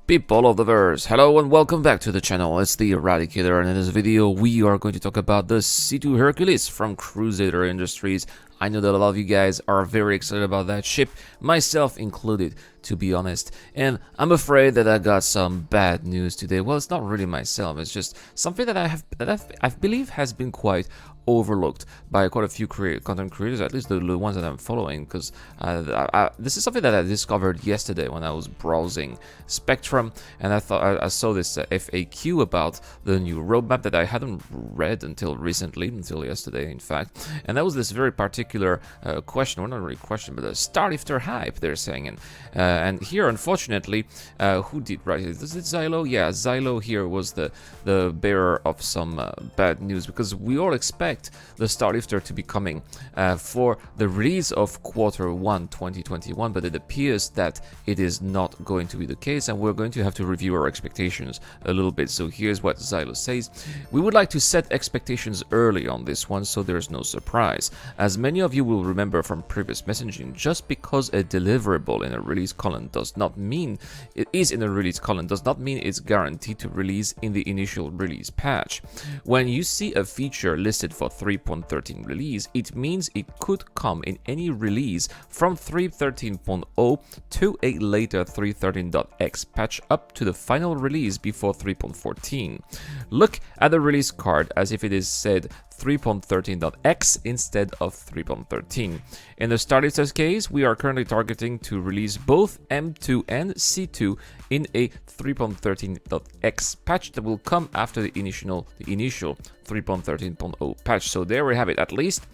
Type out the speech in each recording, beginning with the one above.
People of the verse, hello and welcome back to the channel. It's the Eradicator, and in this video we are going to talk about the C2 Hercules from Crusader Industries. I know that a lot of you guys are very excited about that ship, myself included, to be honest. And I'm afraid that I got some bad news today. Well, it's not really myself, it's just something that I believe has been quite overlooked by quite a few content creators, at least the ones that I'm following, because this is something that I discovered yesterday when I was browsing Spectrum, and I thought I saw this FAQ about the new roadmap that I hadn't read until recently, until yesterday in fact, and that was this very particular question, well, not really question, but a Starlifter hype they're saying, and here unfortunately, who did write it? Is it Xylo? Yeah, Xylo here was the bearer of some bad news, because we all expect the Starlifter to be coming for the release of Q1 2021, but it appears that it is not going to be the case, and we're going to have to review our expectations a little bit. So here's what Xylo says: we would like to set expectations early on this one so there's no surprise. As many of you will remember from previous messaging, just because a deliverable in a release column does not mean it's guaranteed to release in the initial release patch. When you see a feature listed for 3.13 release, it means it could come in any release from 3.13.0 to a later 3.13.x patch up to the final release before 3.14. Look at the release card as if it is said 3.13.x instead of 3.13. In the Starlifter's case, we are currently targeting to release both M2 and C2 in a 3.13.x patch that will come after the initial 3.13.0 patch. So there we have it. At least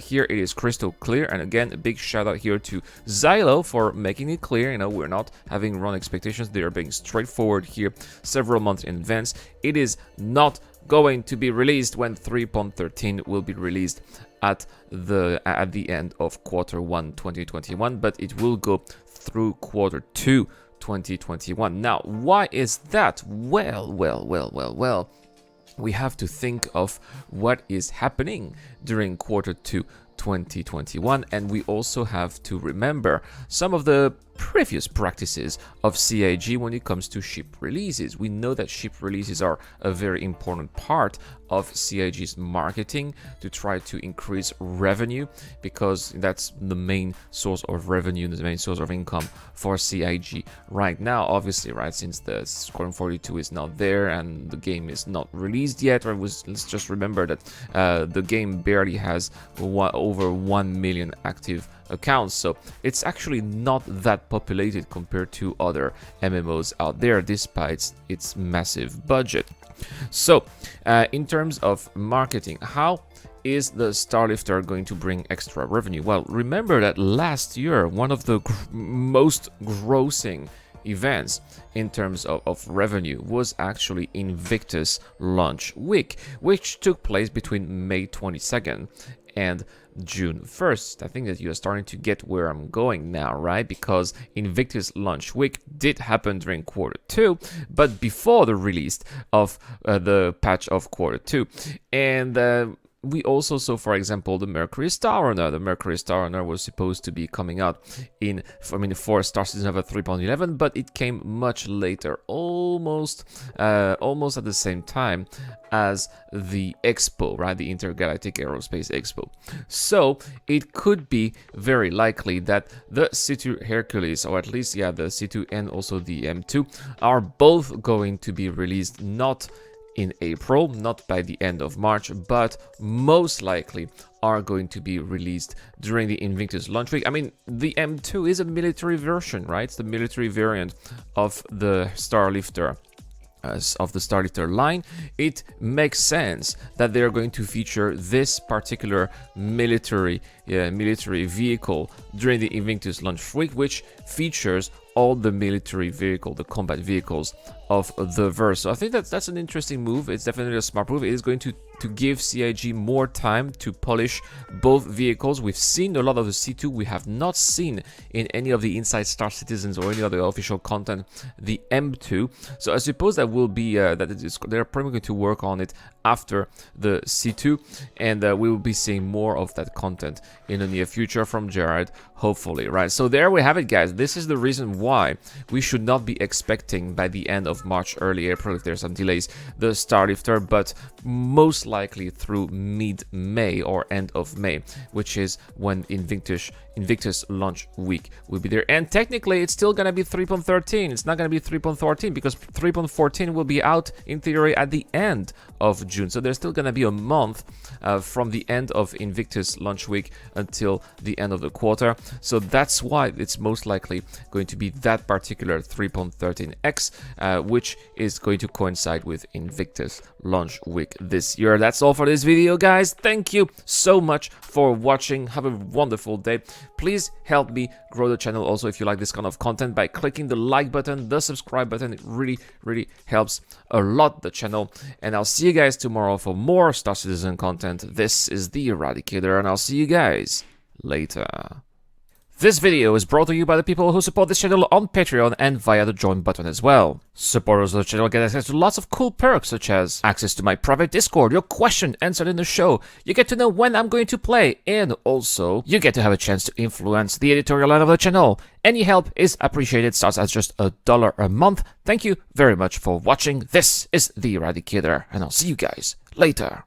here it is crystal clear. And again, a big shout out here to Xylo for making it clear. You know, we're not having wrong expectations. They are being straightforward here several months in advance. It is not going to be released when 3.13 will be released at the end of Q1 2021, but it will go through Q2 2021. Now, why is that? Well, we have to think of what is happening during Q2 2021, and we also have to remember some of the previous practices of CIG when it comes to ship releases. We know that ship releases are a very important part of CIG's marketing to try to increase revenue, because that's the main source of revenue, the main source of income for CIG right now, obviously, right, since the Squadron 42 is not there and the game is not released yet. Or let's just remember that the game barely has over 1 million active accounts, so it's actually not that populated compared to other MMOs out there, despite its massive budget. So in terms of marketing, how is the Starlifter going to bring extra revenue? Well, remember that last year one of the most grossing events in terms of revenue was actually Invictus launch week, which took place between May 22nd and June 1st. I think that you are starting to get where I'm going now, right? Because Invictus launch week did happen during Q2, but before the release of the patch of Q2. And we also saw, for example, the Mercury Star Runner. The Mercury Star Runner was supposed to be coming out for Star Citizen over 3.11, but it came much later, almost at the same time as the Expo, right? The Intergalactic Aerospace Expo. So it could be very likely that the C2 Hercules, or at least, yeah, the C2 and also the M2, are both going to be released not in April, not by the end of March, but most likely are going to be released during the Invictus launch week. I mean, the M2 is a military version, right? It's the military variant of the Starlifter. Of the Starlifter line. It makes sense that they are going to feature this particular military vehicle during the Invictus launch week, which features all the military vehicle, the combat vehicles of the verse. So I think that's an interesting move. It's definitely a smart move. It is going to give CIG more time to polish both vehicles. We've seen a lot of the C2. We have not seen in any of the Inside Star Citizens or any other official content the M2. So I suppose that will be they're probably going to work on it after the C2, and we will be seeing more of that content in the near future from Jared, hopefully, right? So there we have it, guys. This is the reason why we should not be expecting by the end of March, early April, if there's some delays, the Starlifter, but most likely through mid-May or end of May, which is when Invictus launch week will be there. And technically it's still gonna be 3.13. It's not gonna be 3.14 because 3.14 will be out in theory at the end of June. So there's still gonna be a month from the end of Invictus launch week until the end of the quarter. So that's why it's most likely going to be that particular 3.13x, which is going to coincide with Invictus launch week this year. That's all for this video, guys. Thank you so much for watching. Have a wonderful day. Please help me grow the channel also if you like this kind of content by clicking the like button, the subscribe button. It really helps a lot the channel. And I'll see you guys tomorrow for more Star Citizen content. This is the Eradicator, and I'll see you guys later. This video is brought to you by the people who support this channel on Patreon and via the join button as well. Supporters of the channel get access to lots of cool perks such as access to my private Discord, your question answered in the show, you get to know when I'm going to play, and also you get to have a chance to influence the editorial line of the channel. Any help is appreciated, starts at just $1 a month. Thank you very much for watching. This is the Eradicator, and I'll see you guys later.